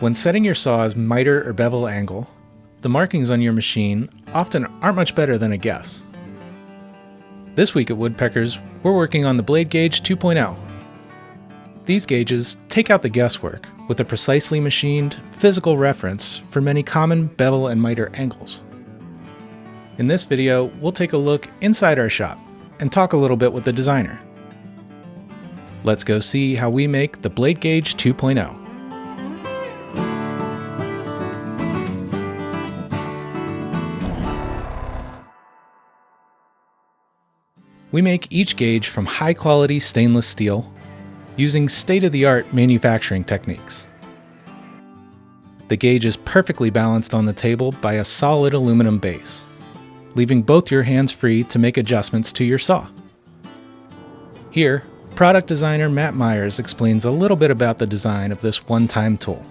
When setting your saw's miter or bevel angle, the markings on your machine often aren't much better than a guess. This week at Woodpeckers, we're working on the Blade Gauge 2.0. These gauges take out the guesswork with a precisely machined, physical reference for many common bevel and miter angles. In this video, we'll take a look inside our shop and talk a little bit with the designer. Let's go see how we make the Blade Gauge 2.0. We make each gauge from high-quality stainless steel, using state-of-the-art manufacturing techniques. The gauge is perfectly balanced on the table by a solid aluminum base, leaving both your hands free to make adjustments to your saw. Here, product designer Matt Myers explains a little bit about the design of this OneTIME tool.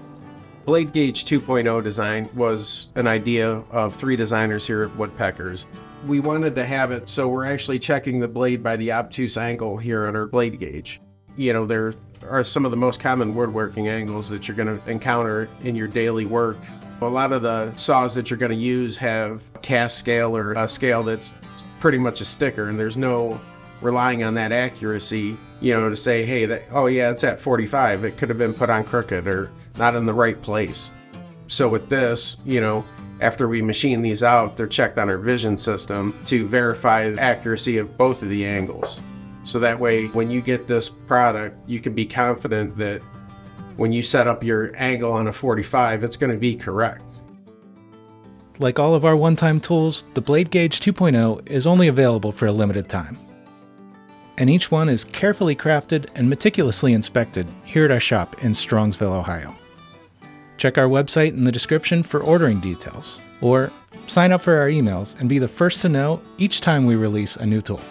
Blade Gauge 2.0 design was an idea of 3 designers here at Woodpeckers. We wanted to have it so we're actually checking the blade by the obtuse angle here on our blade gauge. You know, there are some of the most common woodworking angles that you're going to encounter in your daily work. A lot of the saws that you're going to use have a cast scale or a scale that's pretty much a sticker, and there's no relying on that accuracy, you know, to say, hey, oh yeah, it's at 45. It could have been put on crooked or not in the right place. So with this, you know, after we machine these out, they're checked on our vision system to verify the accuracy of both of the angles. So that way, when you get this product, you can be confident that when you set up your angle on a 45, it's going to be correct. Like all of our OneTIME tools, the Blade Gauge 2.0 is only available for a limited time. And each one is carefully crafted and meticulously inspected here at our shop in Strongsville, Ohio. Check our website in the description for ordering details, or sign up for our emails and be the first to know each time we release a new tool.